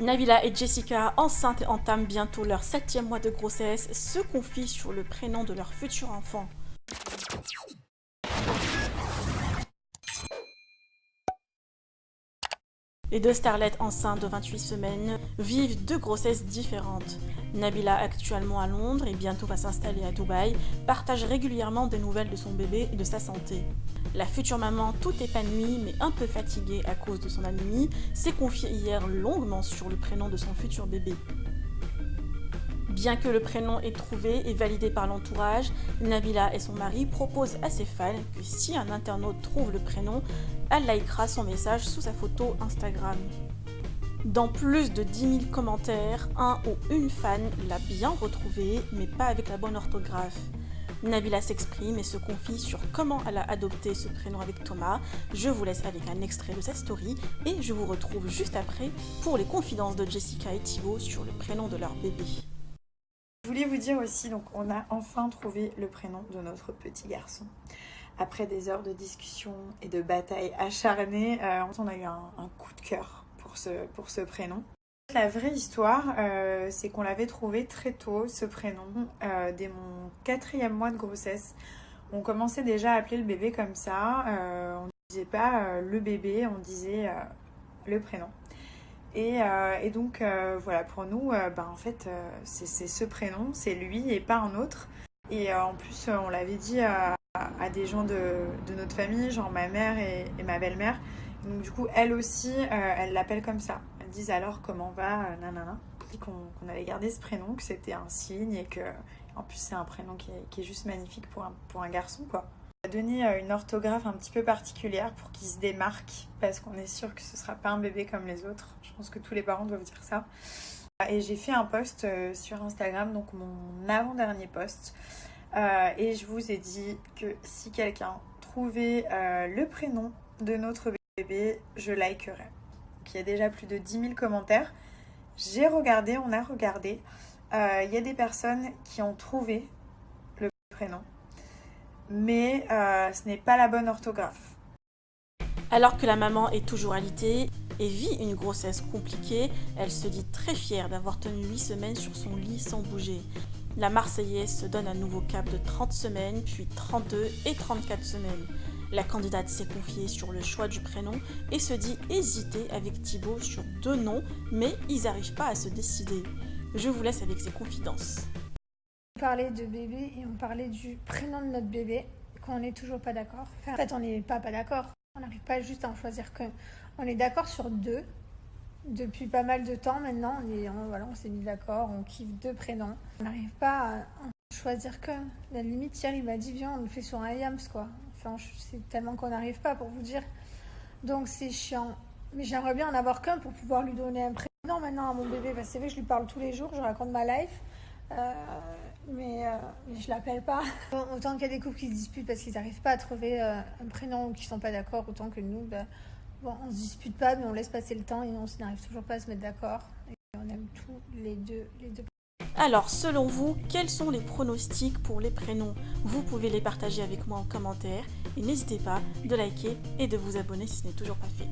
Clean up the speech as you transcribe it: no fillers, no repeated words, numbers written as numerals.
Nabila et Jessica, enceintes et entament bientôt leur 7e mois de grossesse, se confient sur le prénom de leur futur enfant. Les deux starlettes enceintes de 28 semaines vivent deux grossesses différentes. Nabila, actuellement à Londres et bientôt va s'installer à Dubaï, partage régulièrement des nouvelles de son bébé et de sa santé. La future maman, tout épanouie mais un peu fatiguée à cause de son anémie, s'est confiée hier longuement sur le prénom de son futur bébé. Bien que le prénom est trouvé et validé par l'entourage, Nabila et son mari proposent à ses fans que si un internaute trouve le prénom, elle likera son message sous sa photo Instagram. Dans plus de 10 000 commentaires, un ou une fan l'a bien retrouvé, mais pas avec la bonne orthographe. Nabila s'exprime et se confie sur comment elle a adopté ce prénom avec Thomas. Je vous laisse avec un extrait de cette story et je vous retrouve juste après pour les confidences de Jessica et Thibaut sur le prénom de leur bébé. Je voulais vous dire aussi, donc on a enfin trouvé le prénom de notre petit garçon. Après des heures de discussion et de bataille acharnée, on a eu un coup de cœur pour ce prénom. La vraie histoire, c'est qu'on l'avait trouvé très tôt, ce prénom, dès mon 4e mois de grossesse. On commençait déjà à appeler le bébé comme ça. On ne disait pas le bébé, on disait le prénom. Et donc voilà, pour nous, en fait, c'est ce prénom, c'est lui et pas un autre. Et en plus, on l'avait dit à des gens de notre famille, genre ma mère et ma belle-mère. Donc du coup, elle aussi, elle l'appelle comme ça. Elle disent alors comment va, nanana. Et qu'on allait garder ce prénom, que c'était un signe et que, en plus, c'est un prénom qui est juste magnifique pour un garçon, quoi. On a donné une orthographe un petit peu particulière pour qu'il se démarque, parce qu'on est sûr que ce sera pas un bébé comme les autres. Je pense que tous les parents doivent dire ça. Et j'ai fait un post sur Instagram, donc mon avant-dernier post. Et je vous ai dit que si quelqu'un trouvait le prénom de notre bébé, je likerais. Donc il y a déjà plus de 10 000 commentaires. J'ai regardé, on a regardé. Il y a des personnes qui ont trouvé le prénom. Mais ce n'est pas la bonne orthographe. Alors que la maman est toujours alitée et vit une grossesse compliquée, elle se dit très fière d'avoir tenu 8 semaines sur son lit sans bouger. La Marseillaise se donne un nouveau cap de 30 semaines, puis 32 et 34 semaines. La candidate s'est confiée sur le choix du prénom et se dit hésiter avec Thibaut sur 2 noms, mais ils n'arrivent pas à se décider. Je vous laisse avec ses confidences. On parlait de bébé et on parlait du prénom de notre bébé, qu'on n'est toujours pas d'accord. Enfin, en fait, on n'est pas d'accord. On n'arrive pas juste à en choisir qu'un. On est d'accord sur 2. Depuis pas mal de temps maintenant, on s'est mis d'accord, on kiffe 2 prénoms. On n'arrive pas à en choisir qu'un. À la limite, Thierry m'a dit viens, on le fait sur un Yams, quoi. Enfin, c'est tellement qu'on n'arrive pas, pour vous dire. Donc c'est chiant. Mais j'aimerais bien en avoir qu'un pour pouvoir lui donner un prénom maintenant à mon bébé. Parce que c'est vrai que je lui parle tous les jours, je raconte ma life. Mais je l'appelle pas. Autant qu'il y a des couples qui se disputent parce qu'ils n'arrivent pas à trouver un prénom ou qu'ils sont pas d'accord, autant que nous, on se dispute pas, mais on laisse passer le temps et on n'arrive toujours pas à se mettre d'accord. Et on aime tous les deux. Alors, selon vous, quels sont les pronostics pour les prénoms? Vous pouvez les partager avec moi en commentaire et n'hésitez pas de liker et de vous abonner si ce n'est toujours pas fait.